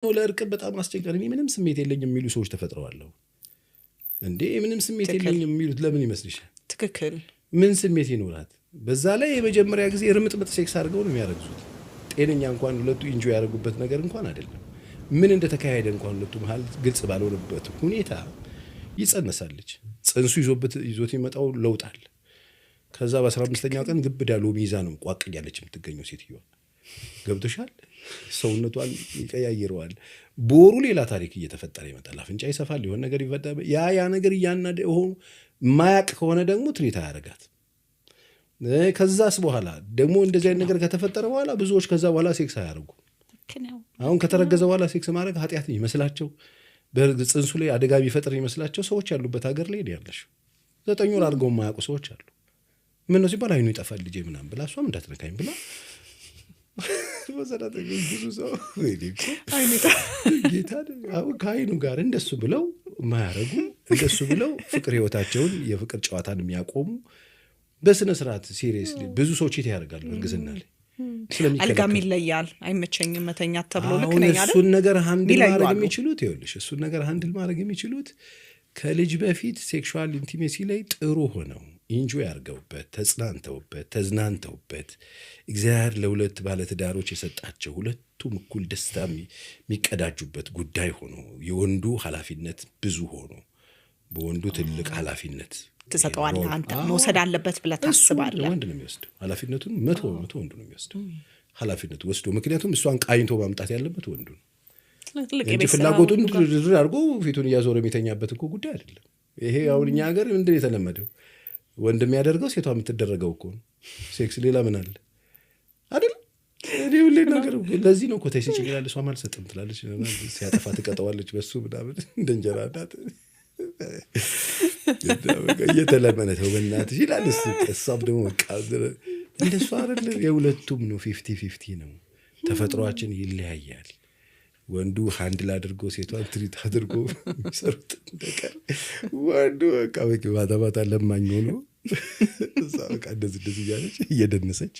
ነው ለእርቅ በጣም አስቸጋሪ ምንም ስሜት የለኝም የሚሉ ሰዎች ተፈጥረዋል እንዴ ምንም ስሜት የለኝም የሚሉት ለምን ይመስልሻል ትክክል ምን ስሜት ይኖራት በዛ ላይ የመጀመሪያ ጊዜ እርምጥምጥ ሴክስ አድርገው ነው የሚያረግዙት ጤነኛ እንኳን ሁለቱ ኢንጆይ ያደርጉበት ነገር እንኳን አይደለም ምን እንደተካሄደ እንኳን ሁለቱ መሃል ግልጽ ባልሆነበት ሁኔታ ይጸነሳለች ጽንሱ ይዞት ይመጣው ለውጣል ከዛ በ15ኛው ቀን ግብዳ ሎሚ ይዛ ነው ቋቅ ያለች የምትገኘው ሴትዮዋ ገብቶሻል ሰውነቷን ይቀያየረዋል ቦሩ ሌላ ታሪክ እየተፈጠረ ይመጣል አፍንጫ ይሰፋል ይሆን ነገር ይፈጠር ያ ነገር ያናደ ሆኖ ማያቅ ከሆነ ደግሞ ትሪታ ያረጋት ከዛስ በኋላ ደግሞ እንደዚህ አይነት ነገር ከተፈጠረ በኋላ ብዙዎች ከዛ በኋላ ሴክስ አያርጉ አሁን ከተረገዘ በኋላ ሴክስ ማድረግ ኃጢአት ይመስላቸው በጽንሱ ላይ አደጋ ቢፈጥር ይመስላቸው ሰዎች ያሉበት ሀገር ላይ ያለሽ 9 ወር አድርገው ማያውቁ ሰዎች አሉ ምን ነው ሲባል አይኑ ይጠፋል ልጄ ምናምን ብላ እሷም እንዳትነካኝ ብላ ወዘራተ ብዙ ሰው አይኑ ጌታ አሁን ከአይኑ ጋር እንደሱ ብለው ማያረጉ እንደሱ ብለው ፍቅር ህይወታቸውን የፍቅር ጨዋታን የሚያቆሙ በስነ ስርዓት ሲሪየስሊ ብዙ ሰዎች ያደርጋሉ እርግዝና ላይ አልጋም ይለያል አይመቸኝም መተኛት ተብሎ ልክ ነኝ አይደል እሱን ነገር ሃንድል ማድረግ የሚችሉት ይኸውልሽ እሱን ነገር ሃንድል ማድረግ የሚችሉት ከልጅ በፊት ሴክሹዋል ኢንቲሜሲ ላይ ጥሩ ሆነው ኢንጆይ አድርገውበት ተጽናንተውበት ተዝናንተውበት እግዚአብሔር ለሁለት ባለትዳሮች የሰጣቸው ሁለቱም እኩል ደስታ የሚቀዳጁበት ጉዳይ ሆኖ የወንዱ ኃላፊነት ብዙ ሆኖ በወንዱ ትልቅ ኃላፊነት ተሰጠዋልና አንተ መውሰድ አለበት ብለህ ታስባለህ ወንድ ነው የሚወስደው ኃላፊነቱን 100 ወንዱ ነው የሚወስደው ኃላፊነቱ ወስዶ ምክንያቱም እሷን ቃይንቶ ማምጣት ያለበት ወንዱ ነው እንጂ ፍላጎቱን ድርድር አድርጎ ፊቱን እያዞረ የሚተኛበት እኮ ጉዳይ አይደለም ይሄ አሁን እኛ ሀገር ምንድን የተለመደው ወንድ የሚያደርገው ሴቷ የምትደረገው እኮ ነው ሴክስ ሌላ ምን አለ አይደል እኔ ሁሌ ነገር ለዚህ ነው እኮ ተይስጭ ይላል እሷ አልሰጥም ትላለች ሲያጠፋ ትቀጣዋለች በሱ ምናምን እንደ እንጀራ ናት የተለመነ ተው በእናትሽ ይላል እሷም ደግሞ በቃ እንደሱ አይደል የሁለቱም ነው 50-50 ነው ተፈጥሯችን ይለያያል ወንዱ ሃንድል አድርጎ ሴቷን ትሪት አድርጎ የሚሰሩት ነገር ወንዱ በቃ ባታ ለማኝ ሆኖ እዛ በቃ እንደዚህ እያለች እየደነሰች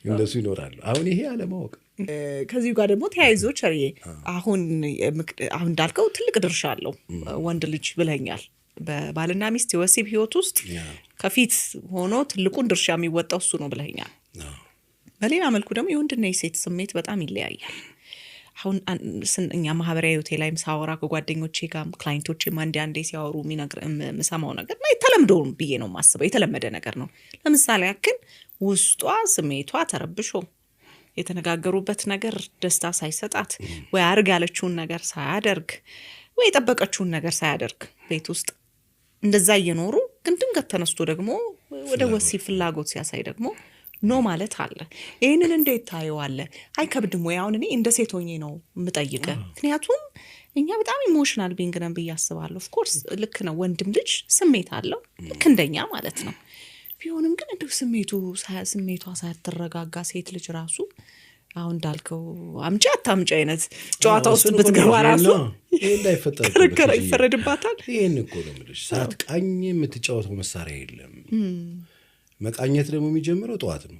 እንደሱ ይኖራሉ አሁን ይሄ አለማወቅ ከዚህ ጋር ደግሞ ተያይዞ ቸርዬ አሁን እንዳልከው ትልቅ ድርሻ አለው ወንድ ልጅ ብለኛል በባልና ሚስት የወሲብ ህይወት ውስጥ ከፊት ሆኖ ትልቁን ድርሻ የሚወጣው እሱ ነው ብለኛል በሌላ መልኩ ደግሞ የወንድና የሴት ስሜት በጣም ይለያያል አሁን እኛ ማህበራዊ ህይወቴ ላይም ሳወራ ከጓደኞቼ ጋር ክላይንቶቼም አንዴ ሲያወሩ የምሰማው ነገር ነው የተለመደው ብዬ ነው የማስበው የተለመደ ነገር ነው ለምሳሌ ያክል ውስጧ ስሜቷ ተረብሾ የተነጋገሩበት ነገር ደስታ ሳይሰጣት ወይ አርግ ያለችውን ነገር ሳያደርግ ወይ የጠበቀችውን ነገር ሳያደርግ ቤት ውስጥ እንደዛ እየኖሩ ግን ድንገት ተነስቶ ደግሞ ወደ ወሲብ ፍላጎት ሲያሳይ ደግሞ ኖ ማለት አለ ይሄንን እንዴት ታየዋለህ አይከብድም ወይ አሁን እኔ እንደ ሴት ሆኜ ነው የምጠይቀ ምክንያቱም እኛ በጣም ኢሞሽናል ቢንግ ነን በያስባለሁ ኦፍ ኮርስ ልክ ነው ወንድም ልጅ ስሜት አለው ልክ እንደኛ ማለት ነው ቢሆንም ግን እንደው ስሜቷ ሳትረጋጋ ሴት ልጅ ራሱ አሁን እንዳልከው አምጪ አታምጪ አይነት ጨዋታ ውስጥ ብትገባ ራሱ ይሄ እንዳይፈጠር ክርክር ይፈረድባታል ይሄን እኮ ነው የምልሽ ሳትቃኝ የምትጫወተው መሳሪያ የለም መቃኘት ደግሞ የሚጀምረው ጠዋት ነው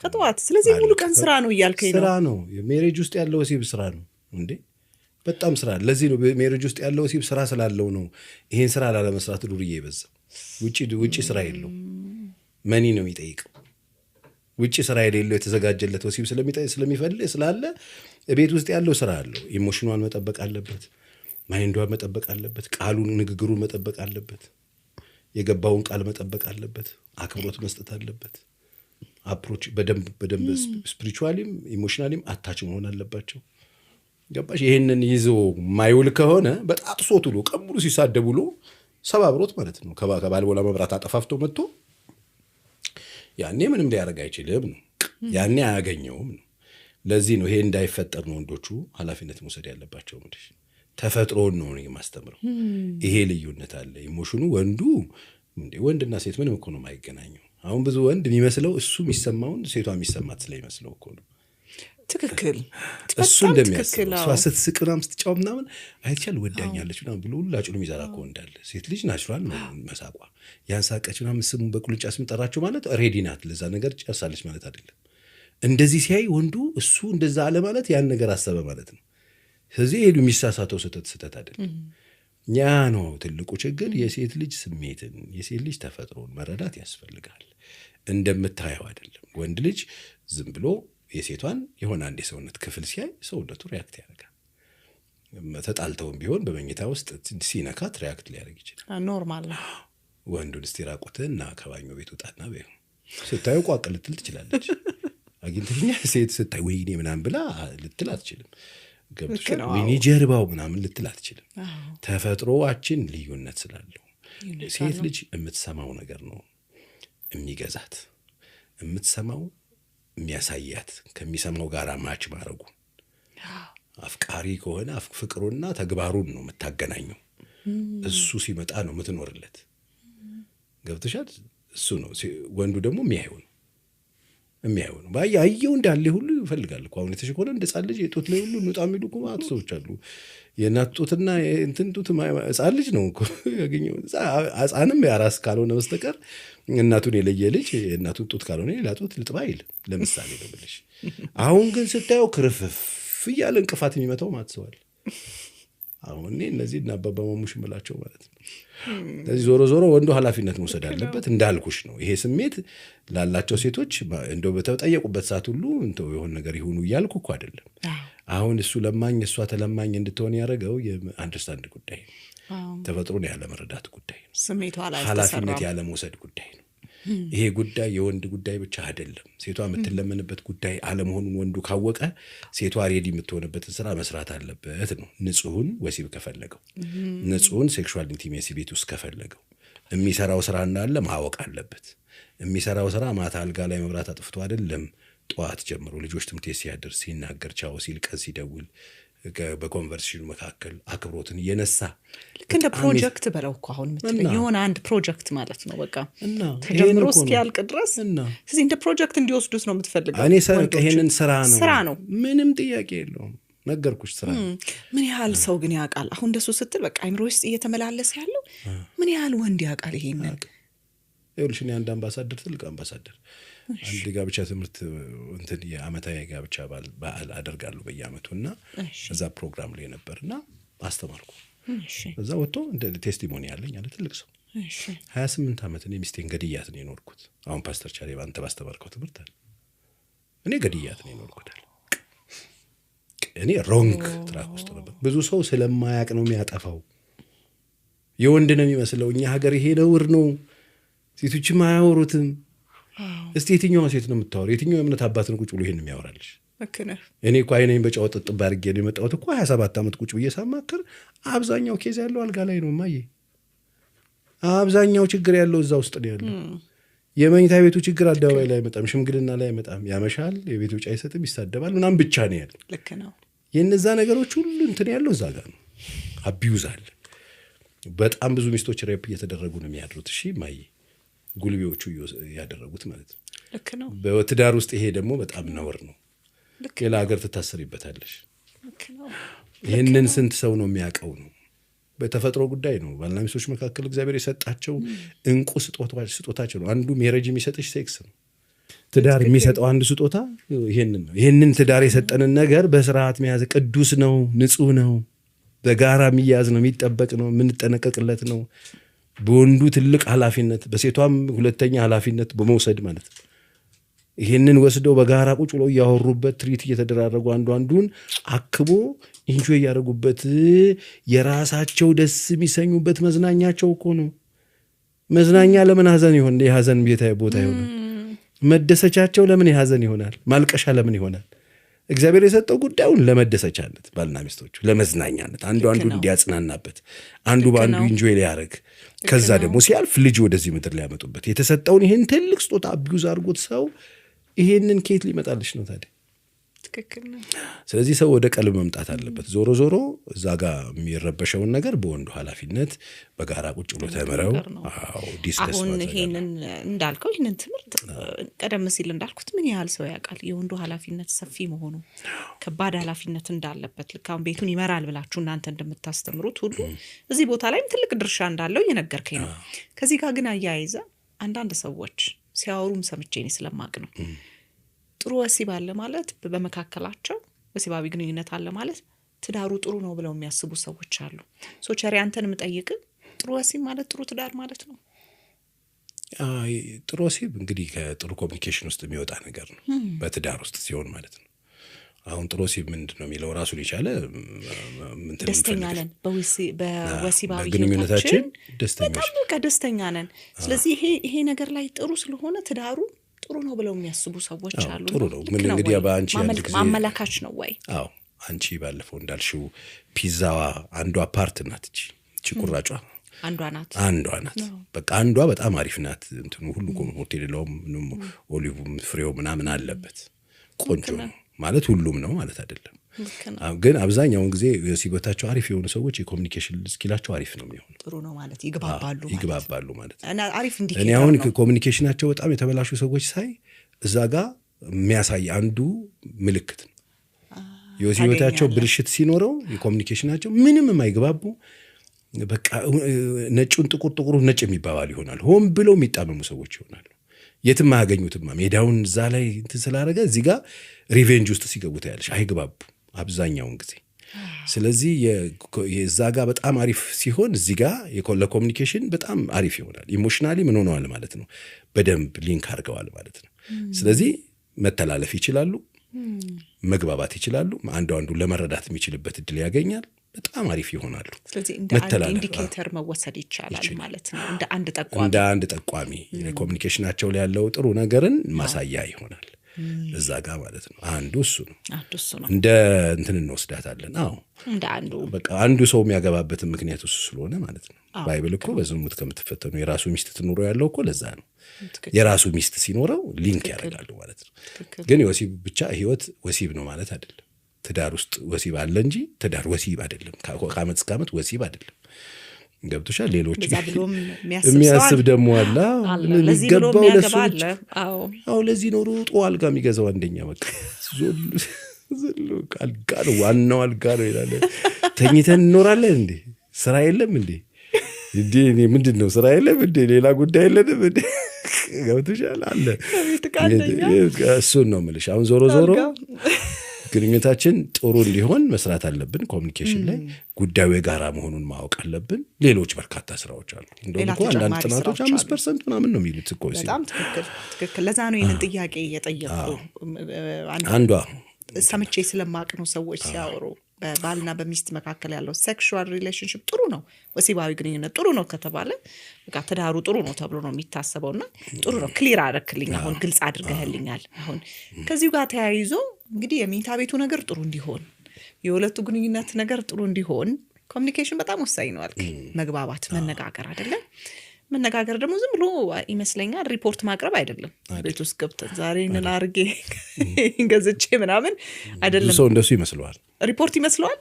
ከጠዋት ስለዚህ ሙሉ ቀን ስራ ነው እያልከኝ ነው ስራ ነው ሜሬጅ ውስጥ ያለው ወሲብ ስራ ነው እንዴ በጣም ስራ ለዚህ ነው ሜሬጅ ውስጥ ያለው ወሲብ ስራ ስላለው ነው ይሄን ስራ ላለመስራት ዱርዬ ይበዛው ውጪ ስራ የለው መኒ ነው የሚጠይቀው ውጪ ስራ የሌለው የተዘጋጀለት ወሲብ ስለሚፈልግ ስላለ ቤት ውስጥ ያለው ስራ አለው ኢሞሽኗን መጠበቅ አለበት ማይንዷን መጠበቅ አለበት ቃሉን ንግግሩን መጠበቅ አለበት የገባውን ቃል መጠበቅ አለበት አክብሮት መስጠት አለበት አፕሮች በደንብ ስፒሪቹዋሊም ኢሞሽናሊም አታች መሆን አለባቸው ገባሽ ይሄንን ይዞ ማይውል ከሆነ በጣጥሶ ትሎ ቀሙሉ ሲሳደቡሎ ሰባብሮት ማለት ነው ከባልቦላ መብራት አጠፋፍቶ መጥቶ ያኔ ምንም ሊያረጋ አይችልም ነው ያኔ አያገኘውም ነው ለዚህ ነው ይሄ እንዳይፈጠር ነው ወንዶቹ ኃላፊነት መውሰድ ያለባቸው ማለት ተፈጥሮን ነው የማስተምረው ይሄ ልዩነት አለ ኢሞሽኑ ወንድና ሴት ምንም እኮ ነው የማይገናኘው አሁን ብዙ ወንድ የሚመስለው እሱ የሚሰማውን ሴቷ የሚሰማት ስለሚመስለው እኮ ነው ትክክል እሱ እንደሚያስብ እሷ ስትስቅ ምናምን ስትጫወት ምናምን አይቻል ወዳኛለች ምናምን ብሎ ሁላችሁንም የሚዘራ እኮ እንዳለ ሴት ልጅ ናቹራል ነው መሳቋ ያን ሳቀች ምናምን ስሙ በቁልጫ ስም ጠራቸው ማለት ሬዲ ናት ለዛ ነገር ጨርሳለች ማለት አይደለም እንደዚህ ሲያይ ወንዱ እሱ እንደዛ አለ ማለት ያን ነገር አሰበ ማለት ነው ስለዚህ ሄዱ የሚሳሳተው ስህተት አይደለም። ያ ነው ትልቁ ችግር። የሴት ልጅ ስሜትን የሴት ልጅ ተፈጥሮን መረዳት ያስፈልጋል። እንደምታየው አይደለም። ወንድ ልጅ ዝም ብሎ የሴቷን የሆነ አንድ የሰውነት ክፍል ሲያይ ሰውነቱ ሪያክት ያደርጋል። ተጣልተውም ቢሆን በመኝታ ውስጥ ሲነካት ሪያክት ሊያደርግ ይችላል። ኖርማል ነው። ወንዱን እስቲ ራቁትህና ከባኞ ቤት ውጣና በይው ስታዩ ቋቅ ልትል ትችላለች። አግኝተኛ ሴት ስታይ ወይኔ ምናምን ብላ ልትል አትችልም። ገብቶሻል? ወይኔ ጀርባው ምናምን ልትል አትችልም። ተፈጥሮአችን ልዩነት ስላለው ሴት ልጅ የምትሰማው ነገር ነው የሚገዛት፣ የምትሰማው የሚያሳያት፣ ከሚሰማው ጋር ማች ማድረጉ። አፍቃሪ ከሆነ ፍቅሩና ተግባሩን ነው የምታገናኘው። እሱ ሲመጣ ነው የምትኖርለት። ገብቶሻል? እሱ ነው። ወንዱ ደግሞ የሚያየው ነው ባያየው እንዳለ ሁሉ ይፈልጋል እኮ። አሁን የተሸኮለ እንደ ሕፃን ልጅ የጡት ላይ ሁሉ እንውጣ የሚሉ እኮ ማለት ሰዎች አሉ። የእናት ጡትና እንትን ጡት ሕፃን ልጅ ነው እኮ ያገኘው። ሕፃንም ያራስ ካልሆነ በስተቀር እናቱን የለየ ልጅ የእናቱን ጡት ካልሆነ ሌላ ጡት ልጥባ አይል። ለምሳሌ ነው ብለሽ። አሁን ግን ስታየው ክርፍፍ እያለ እንቅፋት የሚመታው ማትሰዋል። አሁን እነዚህ እና አባባ ማሙሽ ምላቸው ማለት ነው። ስለዚህ ዞሮ ወንዱ ኃላፊነት መውሰድ አለበት። እንዳልኩሽ ነው። ይሄ ስሜት ላላቸው ሴቶች እንደው በተጠየቁበት ሰዓት ሁሉ እንተው የሆነ ነገር ይሁኑ እያልኩ እኮ አይደለም። አሁን እሱ ለማኝ እሷ ተለማኝ እንድትሆን ያደረገው የአንደርስታንድ ጉዳይ ነው። ተፈጥሮን ያለ መረዳት ጉዳይ ነው። ስሜቷ ላይ ኃላፊነት ያለ መውሰድ ጉዳይ ነው። ይሄ ጉዳይ የወንድ ጉዳይ ብቻ አይደለም። ሴቷ የምትለመንበት ጉዳይ አለመሆኑን ወንዱ ካወቀ ሴቷ ሬዲ የምትሆንበትን ስራ መስራት አለበት ነው። ንጹሑን ወሲብ ከፈለገው፣ ንጹሑን ሴክሹዋል ኢንቲሜሲ ቤት ውስጥ ከፈለገው የሚሰራው ስራ እንዳለ ማወቅ አለበት። የሚሰራው ስራ ማታ አልጋ ላይ መብራት አጥፍቶ አይደለም። ጠዋት ጀምሮ ልጆች ትምህርት ቤት ሲያደርስ ሲናገር፣ ቻው ሲል፣ ቀን ሲደውል፣ በኮንቨርሴሽኑ መካከል አክብሮትን እየነሳ ልክ እንደ ፕሮጀክት በለው እኮ አሁን የምትለኝ የሆነ አንድ ፕሮጀክት ማለት ነው። በቃ ተጀምሮ እስኪያልቅ ድረስ ስለዚህ እንደ ፕሮጀክት እንዲወስዱት ነው የምትፈልገው። እኔ ይሄንን ስራ ነው ምንም ጥያቄ የለውም። ነገርኩሽ ስራ ነው። ምን ያህል ሰው ግን ያውቃል? አሁን እንደሱ ስትል በቃ አይምሮ ውስጥ እየተመላለሰ ያለው ምን ያህል ወንድ ያውቃል ይሄንን? ይኸውልሽ እኔ አንድ አምባሳደር፣ ትልቅ አምባሳደር አንድ ጋብቻ ትምህርት እንትን የዓመታዊ ጋብቻ በዓል አደርጋለሁ በየዓመቱና እዛ ፕሮግራም ላይ ነበርና አስተማርኩ። እዛ ወጥቶ እንደ ቴስቲሞኒ ያለኝ አለ ትልቅ ሰው 28 ዓመት እኔ ሚስቴን ገድያት ነው የኖርኩት። አሁን ፓስተር ቻሌ ባንተ ባስተማርከው ትምህርት አለ እኔ ገድያት ነው የኖርኩት አለ። እኔ ሮንግ ትራክ ውስጥ ነበር። ብዙ ሰው ስለማያውቅ ነው የሚያጠፋው። የወንድ ነው የሚመስለው። እኛ ሀገር ይሄ ነውር ነው። ሴቶችም አያወሩትም። እስቲ የትኛው ሴት ነው የምታወሩ? የትኛው የእምነት አባት ነው ቁጭ ብሎ ይሄን የሚያወራልሽ? እኔ እኮ አይኔን በጫው ጥጥብ አድርጌ ነው የመጣሁት እኮ 27 ዓመት ቁጭ ብዬ ሳማክር አብዛኛው ኬዝ ያለው አልጋ ላይ ነው ማየ። አብዛኛው ችግር ያለው እዛ ውስጥ ነው ያለው። የመኝታ ቤቱ ችግር አደባባይ ላይ አይመጣም፣ ሽምግልና ላይ አይመጣም። ያመሻል፣ የቤት ውጭ አይሰጥም፣ ይሳደባል፣ ምናምን ብቻ ነው ያለው። ልክ ነው። የነዛ ነገሮች ሁሉ እንትን ያለው እዛ ጋር ነው። አቢዩዝ አለ። በጣም ብዙ ሚስቶች ሬፕ እየተደረጉ ነው የሚያድሩት። እሺ ማየ ጉልቤዎቹ ያደረጉት ማለት ነው። ልክ ነው። በትዳር ውስጥ ይሄ ደግሞ በጣም ነውር ነው። ሌላ ሀገር ትታሰሪበታለሽ። ልክ ነው። ይህንን ስንት ሰው ነው የሚያውቀው? ነው በተፈጥሮ ጉዳይ ነው። ባልና ሚስቶች መካከል እግዚአብሔር የሰጣቸው እንቁ ስጦታቸው ነው። አንዱ ሜሬጅ የሚሰጥሽ ሴክስ ነው። ትዳር የሚሰጠው አንድ ስጦታ ይሄንን ነው። ይሄንን ትዳር የሰጠንን ነገር በስርዓት መያዝ ቅዱስ ነው፣ ንጹህ ነው፣ በጋራ የሚያዝ ነው፣ የሚጠበቅ ነው፣ የምንጠነቀቅለት ነው። በወንዱ ትልቅ ኃላፊነት፣ በሴቷም ሁለተኛ ኃላፊነት በመውሰድ ማለት ነው። ይሄንን ወስደው በጋራ ቁጭ ብለው እያወሩበት ትሪት እየተደራረጉ አንዱን አክቦ ኢንጆይ ያደረጉበት የራሳቸው ደስ የሚሰኙበት መዝናኛቸው እኮ ነው። መዝናኛ ለምን ሐዘን ይሆን? የሐዘን ቦታ ይሆናል። መደሰቻቸው ለምን የሐዘን ይሆናል? ማልቀሻ ለምን ይሆናል? እግዚአብሔር የሰጠው ጉዳዩን ለመደሰቻነት ባልና ሚስቶቹ ለመዝናኛነት፣ አንዱ እንዲያጽናናበት፣ አንዱ በአንዱ ኢንጆይ ሊያደርግ፣ ከዛ ደግሞ ሲያልፍ ልጅ ወደዚህ ምድር ሊያመጡበት የተሰጠውን ይህን ትልቅ ስጦታ አቢዩዝ አድርጎት ሰው ይሄንን ኬት ሊመጣልሽ ነው ታዲያ? ትክክል ነው። ስለዚህ ሰው ወደ ቀልብ መምጣት አለበት። ዞሮ እዛ ጋር የሚረበሸውን ነገር በወንዱ ኃላፊነት በጋራ ቁጭ ብሎ ተምረው ዲስከስ አሁን ይሄንን እንዳልከው ይሄንን ትምህርት ቀደም ሲል እንዳልኩት ምን ያህል ሰው ያውቃል? የወንዱ ኃላፊነት ሰፊ መሆኑ፣ ከባድ ኃላፊነት እንዳለበት ልክ አሁን ቤቱን ይመራል ብላችሁ እናንተ እንደምታስተምሩት ሁሉ እዚህ ቦታ ላይም ትልቅ ድርሻ እንዳለው እየነገርከኝ ነው። ከዚህ ጋር ግን አያይዘ አንዳንድ ሰዎች ሲያወሩም ሰምቼ እኔ ስለማቅ ነው ጥሩ ወሲብ አለ ማለት በመካከላቸው ወሲባዊ ግንኙነት አለ ማለት ትዳሩ ጥሩ ነው ብለው የሚያስቡ ሰዎች አሉ። ቸሪ አንተን የምጠይቅ ጥሩ ወሲብ ማለት ጥሩ ትዳር ማለት ነው? ጥሩ ወሲብ እንግዲህ ከጥሩ ኮሚኒኬሽን ውስጥ የሚወጣ ነገር ነው፣ በትዳር ውስጥ ሲሆን ማለት ነው። አሁን ጥሩ ወሲብ ምንድን ነው የሚለው ራሱን የቻለ ደስተኛ ነን በወሲባዊ ግንኙነታችን በጣም ደስተኛ ነን። ስለዚህ ይሄ ነገር ላይ ጥሩ ስለሆነ ትዳሩ ጥሩ ነው ብለው የሚያስቡ ሰዎች አሉ። ጥሩ ነው ምን እንግዲህ በአንቺ ማመላካች ነው ወይ? አዎ አንቺ ባለፈው እንዳልሽው ፒዛዋ አንዷ ፓርት ናት፣ እቺ ቁራጯ አንዷ ናት። በቃ አንዷ በጣም አሪፍ ናት። እንትኑ ሁሉ ኮምፖርት የሌለውም ኦሊቭም ፍሬው ምናምን አለበት፣ ቆንጆ ነው ማለት ሁሉም ነው ማለት አይደለም። ግን አብዛኛውን ጊዜ ሲበታቸው አሪፍ የሆኑ ሰዎች የኮሚኒኬሽን ስኪላቸው አሪፍ ነው የሚሆነው። ጥሩ ነው ማለት ይግባባሉ ማለት እና አሪፍ እኔ አሁን ኮሚኒኬሽናቸው በጣም የተበላሹ ሰዎች ሳይ እዛ ጋር የሚያሳይ አንዱ ምልክት ነው። የወሲበታቸው ብልሽት ሲኖረው የኮሚኒኬሽናቸው ምንም የማይግባቡ በቃ ነጩን ጥቁር ነጭ የሚባባል ይሆናል። ሆን ብለው የሚጣመሙ ሰዎች ይሆናሉ። የትም አያገኙትም። ሜዳውን እዛ ላይ እንትን ስላደረገ እዚህ ጋር ሪቬንጅ ውስጥ ሲገቡ ታያለሽ። አይግባቡ አብዛኛውን ጊዜ። ስለዚህ የዛ ጋር በጣም አሪፍ ሲሆን እዚህ ጋር ለኮሚኒኬሽን በጣም አሪፍ ይሆናል። ኢሞሽናሊ ምን ሆነዋል ማለት ነው፣ በደንብ ሊንክ አድርገዋል ማለት ነው። ስለዚህ መተላለፍ ይችላሉ፣ መግባባት ይችላሉ። አንዱ ለመረዳት የሚችልበት እድል ያገኛል። በጣም አሪፍ ይሆናሉ። ስለዚህ እንደ አንድ ኢንዲኬተር መወሰድ ይቻላል ማለት ነው። እንደ አንድ ጠቋሚ ኮሚኒኬሽናቸው ላይ ያለው ጥሩ ነገርን ማሳያ ይሆናል እዛ ጋር ማለት ነው። አንዱ እሱ ነው። እንደ እንትን እንወስዳታለን። አዎ በቃ አንዱ ሰው የሚያገባበትን ምክንያት እሱ ስለሆነ ማለት ነው። ባይብል እኮ በዝሙት ከምትፈተኑ የራሱ ሚስት ትኑሮ ያለው እኮ ለዛ ነው። የራሱ ሚስት ሲኖረው ሊንክ ያደርጋሉ ማለት ነው። ግን የወሲብ ብቻ ህይወት ወሲብ ነው ማለት አይደለም። ትዳር ውስጥ ወሲብ አለ እንጂ ትዳር ወሲብ አይደለም። ከዓመት እስከ ዓመት ወሲብ አይደለም። ገብቶሻል? ሌሎች የሚያስብ ደግሞ አለ። ለዚህ ብሎ የሚያገባ አለ። አዎ ለዚህ ነው ሩጦ አልጋ የሚገዛው አንደኛ በቃ ዘሎ አልጋ ነው፣ ዋናው አልጋ ነው ይላል። ተኝተን እንኖራለን እንዴ? ስራ የለም እንዴ? እኔ ምንድን ነው ስራ የለም እንዴ? ሌላ ጉዳይ የለንም እንዴ? ገብቶሻል? አለ እሱን ነው የምልሽ። አሁን ዞሮ ግንኙነታችን ጥሩ እንዲሆን መስራት አለብን። ኮሚኒኬሽን ላይ ጉዳዩ የጋራ መሆኑን ማወቅ አለብን። ሌሎች በርካታ ስራዎች አሉ። እንደውም እኮ አንዳንድ ጥናቶች 5% ምናምን ነው የሚሉት እኮ። በጣም ትክክል። ለዛ ነው ይህንን ጥያቄ እየጠየቁ አንዷ ሰምቼ ስለማቅ ነው ሰዎች ሲያወሩ በባልና በሚስት መካከል ያለው ሴክሹዋል ሪሌሽንሽፕ ጥሩ ነው፣ ወሲባዊ ግንኙነት ጥሩ ነው ከተባለ በቃ ትዳሩ ጥሩ ነው ተብሎ ነው የሚታሰበውና ጥሩ ነው። ክሊር አደረክልኝ፣ አሁን ግልጽ አድርገህልኛል። አሁን ከዚሁ ጋር ተያይዞ እንግዲህ የመኝታ ቤቱ ነገር ጥሩ እንዲሆን፣ የሁለቱ ግንኙነት ነገር ጥሩ እንዲሆን ኮሚኒኬሽን በጣም ወሳኝ ነው አልክ። መግባባት፣ መነጋገር አይደለም። መነጋገር ደግሞ ዝም ብሎ ይመስለኛል ሪፖርት ማቅረብ አይደለም። ቤት ውስጥ ገብተን ዛሬ ምን አድርጌ ገዝቼ ምናምን አይደለም። ሰው እንደሱ ይመስለዋል፣ ሪፖርት ይመስለዋል።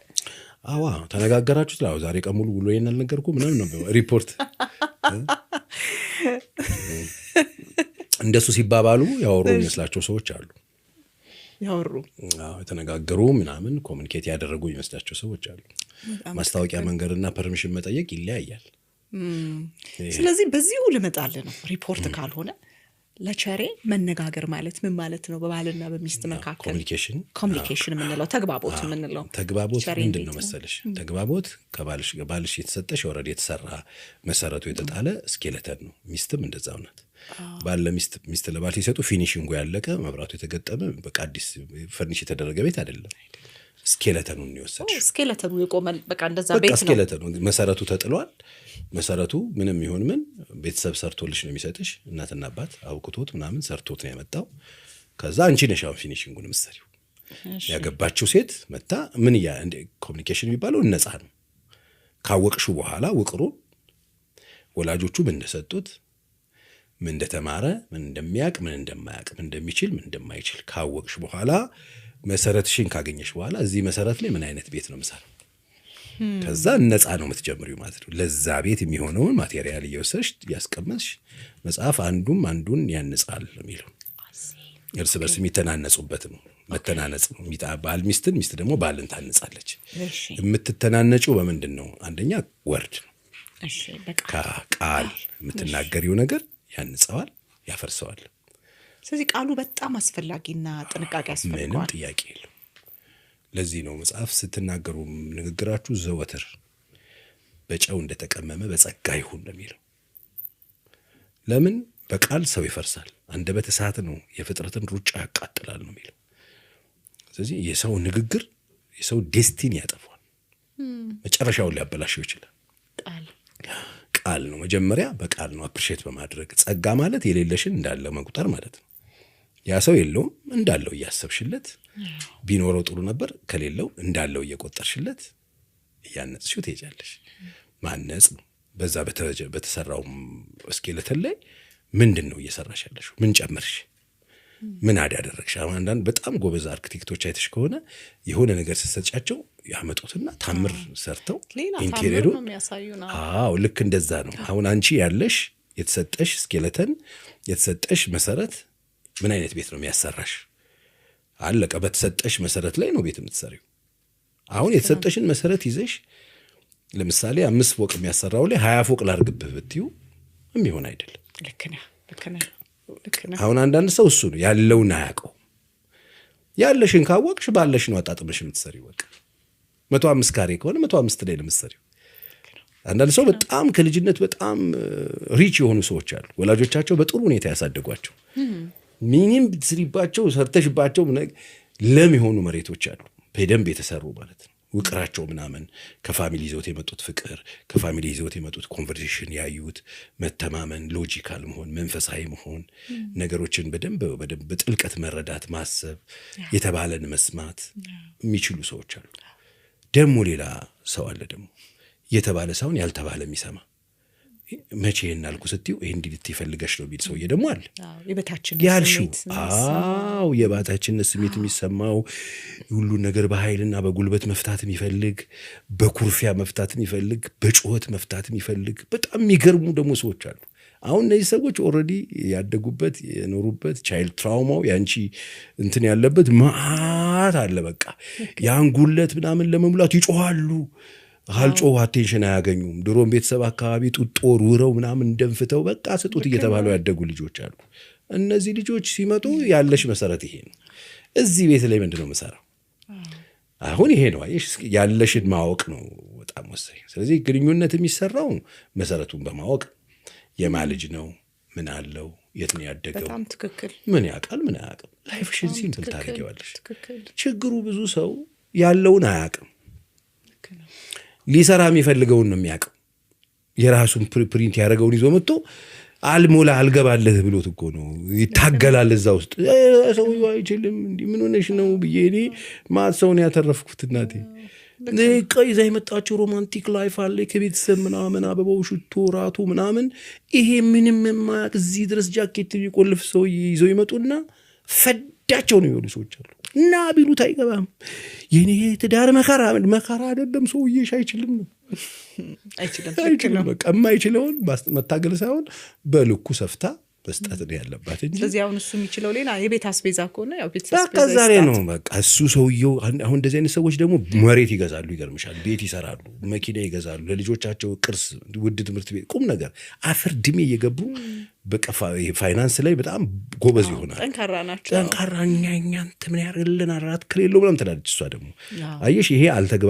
አዋ ተነጋገራችሁ ስላው ዛሬ ቀን ሙሉ ብሎ ይናል ነገርኩ ምናምን ነው ሪፖርት። እንደሱ ሲባባሉ ያወሩ ይመስላቸው ሰዎች አሉ። ያወሩ የተነጋገሩ ምናምን ኮሚኒኬት ያደረጉ ይመስላቸው ሰዎች አሉ። ማስታወቂያ መንገርና ፐርሚሽን መጠየቅ ይለያያል። ስለዚህ በዚሁ ልመጣልህ ነው። ሪፖርት ካልሆነ ለቸሬ መነጋገር ማለት ምን ማለት ነው? በባልና በሚስት መካከል ኮሚኒኬሽን የምንለው ተግባቦት ምንድን ነው መሰለሽ? ተግባቦት ከባልሽ የተሰጠሽ ኦልሬዲ የተሰራ መሰረቱ የተጣለ ስኬለተን ነው። ሚስትም እንደዛው ናት። ባል ለሚስት ለባል ሲሰጡ ፊኒሺንጉ ያለቀ መብራቱ የተገጠመ በቃ አዲስ ፈርኒሽ የተደረገ ቤት አይደለም። ስኬለተኑን ይወሰድሽ። ስኬለተኑ የቆመ በቃ እንደዛ ቤት ነው። ስኬለተኑ መሰረቱ ተጥሏል። መሰረቱ ምንም ይሁን ምን ቤተሰብ ሰርቶልሽ ነው የሚሰጥሽ። እናትና አባት አውቅቶት ምናምን ሰርቶት ነው ያመጣው። ከዛ አንቺ ነሽ አሁን ፊኒሺንጉን የምትሰሪው። ያገባችው ሴት መታ ምን ኮሚኒኬሽን የሚባለው ነፃ ነው። ካወቅሽው በኋላ ውቅሩ ወላጆቹ ምን እንደሰጡት፣ ምን እንደተማረ፣ ምን እንደሚያውቅ፣ ምን እንደማያውቅ፣ ምን እንደሚችል፣ ምን እንደማይችል ካወቅሽ በኋላ መሰረትሽን ካገኘሽ በኋላ እዚህ መሰረት ላይ ምን አይነት ቤት ነው የምሰራው፣ ከዛ ነፃ ነው የምትጀምሪው ማለት ነው። ለዛ ቤት የሚሆነውን ማቴሪያል እየወሰድሽ ያስቀመጥሽ መጽሐፍ አንዱን ያንጻል የሚለው እርስ በርስ የሚተናነጹበት ነው። መተናነጽ ነው። ባል ሚስትን፣ ሚስት ደግሞ ባልን ታንጻለች። የምትተናነጪው በምንድን ነው? አንደኛ ወርድ ነው። ቃል የምትናገሪው ነገር ያንጸዋል፣ ያፈርሰዋል። ስለዚህ ቃሉ በጣም አስፈላጊና ጥንቃቄ ያስፈልገዋል። ምንም ጥያቄ የለው። ለዚህ ነው መጽሐፍ ስትናገሩ ንግግራችሁ ዘወትር በጨው እንደተቀመመ በጸጋ ይሁን የሚለው። ለምን በቃል ሰው ይፈርሳል፣ አንደበት እሳት ነው የፍጥረትን ሩጫ ያቃጥላል ነው የሚለው። ስለዚህ የሰው ንግግር የሰው ዴስቲኒ ያጠፋል፣ መጨረሻውን ሊያበላሸው ይችላል። ቃል ነው መጀመሪያ፣ በቃል ነው አፕሪሼት በማድረግ ጸጋ ማለት የሌለሽን እንዳለ መቁጠር ማለት ነው። ያ ሰው የለውም እንዳለው እያሰብሽለት፣ ቢኖረው ጥሩ ነበር ከሌለው እንዳለው እየቆጠርሽለት እያነጽሽው ትሄጃለሽ። ማነጽ ነው። በዛ በተሰራው ስኬለተን ላይ ምንድን ነው እየሰራሽ ያለሽው? ምን ጨመርሽ? ምን አደረግሽ? አንዳንድ በጣም ጎበዝ አርክቴክቶች አይተሽ ከሆነ የሆነ ነገር ስትሰጫቸው ያመጡትና ታምር ሰርተው ኢንቴሪየሩ ልክ እንደዛ ነው። አሁን አንቺ ያለሽ የተሰጠሽ ስኬለተን የተሰጠሽ መሰረት ምን አይነት ቤት ነው የሚያሰራሽ? አለቀ። በተሰጠሽ መሰረት ላይ ነው ቤት የምትሰሪው። አሁን የተሰጠሽን መሰረት ይዘሽ ለምሳሌ 5 ፎቅ የሚያሰራው ላይ 20 ፎቅ ላርግብህ ብትዩ የሚሆን አይደለም። ልክ ነህ። አሁን አንዳንድ ሰው እሱ ነው ያለውን አያውቀው። ያለሽን ካወቅሽ ባለሽ ነው አጣጥመሽ የምትሰሪው። በቃ 105 ካሬ ከሆነ 105 ላይ ነው የምትሰሪው። አንዳንድ ሰው በጣም ከልጅነት በጣም ሪች የሆኑ ሰዎች አሉ። ወላጆቻቸው በጥሩ ሁኔታ ያሳደጓቸው ሚኒም ብትስሪባቸው ሰርተሽባቸው ለም የሆኑ መሬቶች አሉ፣ በደንብ የተሰሩ ማለት ነው። ውቅራቸው ምናምን ከፋሚሊ ይዘውት የመጡት ፍቅር፣ ከፋሚሊ ይዘውት የመጡት ኮንቨርሴሽን፣ ያዩት መተማመን፣ ሎጂካል መሆን፣ መንፈሳዊ መሆን፣ ነገሮችን በደንብ በጥልቀት መረዳት፣ ማሰብ፣ የተባለን መስማት የሚችሉ ሰዎች አሉ። ደግሞ ሌላ ሰው አለ ደግሞ የተባለ ሳይሆን ያልተባለ የሚሰማ። መቼ እናልኩ ስትዩ ይሄ እንዲልት ይፈልገሽ ነው ቢል ሰውዬ ደግሞ አለ። ያልሽው የባታችነት ስሜት የሚሰማው ሁሉን ነገር በኃይልና በጉልበት መፍታት የሚፈልግ፣ በኩርፊያ መፍታት የሚፈልግ፣ በጩኸት መፍታት የሚፈልግ በጣም የሚገርሙ ደግሞ ሰዎች አሉ። አሁን እነዚህ ሰዎች ኦልሬዲ ያደጉበት የኖሩበት ቻይልድ ትራውማው ያንቺ እንትን ያለበት ማአት አለ። በቃ ያን ጉለት ምናምን ለመሙላት ይጮሃሉ። አልጮህ አቴንሽን አያገኙም። ድሮም ቤተሰብ አካባቢ ጡጦ ውረው ምናምን እንደንፍተው በቃ ስጡት እየተባሉ ያደጉ ልጆች አሉ። እነዚህ ልጆች ሲመጡ ያለሽ መሰረት ይሄ ነው። እዚህ ቤት ላይ ምንድነው መሰራው? አሁን ይሄ ነው። አየሽ፣ ያለሽን ማወቅ ነው በጣም ወሳኝ። ስለዚህ ግንኙነት የሚሰራው መሰረቱን በማወቅ የማልጅ ነው፣ ምን አለው፣ የት ነው ያደገው፣ በጣም ትክክል፣ ምን ያውቃል፣ ምን አያውቅም። ላይፍሽን ሲምፕል ታደርጊዋለሽ። ችግሩ ብዙ ሰው ያለውን አያውቅም። ሊሰራ የሚፈልገውን ነው የሚያውቀው። የራሱን ፕሪንት ያደረገውን ይዞ መጥቶ አልሞላ አልገባለህ ብሎት እኮ ነው ይታገላል። እዛ ውስጥ ሰውዬው አይችልም እንዲህ ምን ሆነሽ ነው ብዬ እኔ ማት ሰውን ያተረፍኩት እናቴ ይዛ የመጣችው ሮማንቲክ ላይፍ አለ ከቤተሰብ ምናምን አበባው ሽቶ ራቱ ምናምን ይሄ ምንም የማያውቅ እዚህ ድረስ ጃኬት የሚቆልፍ ሰው ይዘው ይመጡና ፈዳቸው ነው የሚሆኑ ሰዎች አሉ። እና ቢሉት አይገባም። የኔ ትዳር መከራ አይደለም፣ ሰውዬሽ አይችልም ነው አይችልም። በቃ የማይችለውን መታገል ሳይሆን በልኩ ሰፍታ መስጠት ነው ያለባት እንጂ። ስለዚህ አሁን እሱ የሚችለው ሌላ የቤት አስቤዛ ከሆነ ያው ቤት አስቤዛ በቃ ዛሬ ነው በቃ እሱ ሰውየው። አሁን እንደዚህ አይነት ሰዎች ደግሞ መሬት ይገዛሉ፣ ይገርምሻል፣ ቤት ይሰራሉ፣ መኪና ይገዛሉ፣ ለልጆቻቸው ቅርስ፣ ውድ ትምህርት ቤት፣ ቁም ነገር አፈር ድሜ እየገቡ በቃ ፋይናንስ ላይ በጣም ጎበዝ ይሆናል። ጠንካራ ናቸው። ጠንካራኛ እንት ምን ያርልን አራት ከሌለው ምናምን ትላለች እሷ ደግሞ። አየሽ ይሄ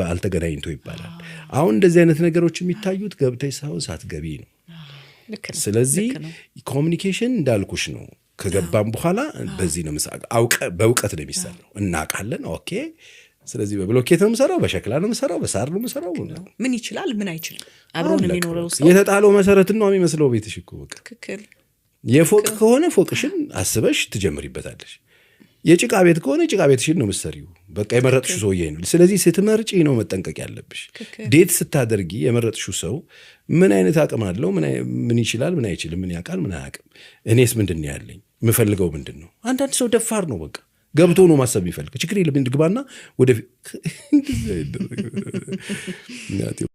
አልተገናኝቶ ይባላል። አሁን እንደዚህ አይነት ነገሮች የሚታዩት ገብተሽ ሳይሆን ሳትገቢ ነው። ስለዚህ ኮሚኒኬሽን እንዳልኩሽ ነው። ከገባም በኋላ በዚህ ነው በእውቀት ነው የሚሰራው። እናውቃለን። ኦኬ። ስለዚህ በብሎኬት ነው የምሰራው፣ በሸክላ ነው የምሰራው፣ በሳር ነው የምሰራው። ምን ይችላል ምን አይችልም አብሮን የሚኖረው ሰው የተጣለው መሰረት ነው የሚመስለው ቤትሽ እኮ በቃ። ትክክል። የፎቅ ከሆነ ፎቅሽን አስበሽ ትጀምሪበታለሽ። የጭቃ ቤት ከሆነ ጭቃ ቤትሽን ነው የምትሰሪው። በቃ የመረጥሽው ሰውዬ ነው። ስለዚህ ስትመርጪ ነው መጠንቀቅ ያለብሽ። ዴት ስታደርጊ የመረጥሽው ሰው ምን አይነት አቅም አለው፣ ምን ይችላል፣ ምን አይችልም፣ ምን ያውቃል፣ ምን አያውቅም፣ እኔስ ምንድን ነው ያለኝ፣ የምፈልገው ምንድን ነው። አንዳንድ ሰው ደፋር ነው። በቃ ገብቶ ነው ማሰብ የሚፈልግ። ችግር የለም እንድግባና ወደፊት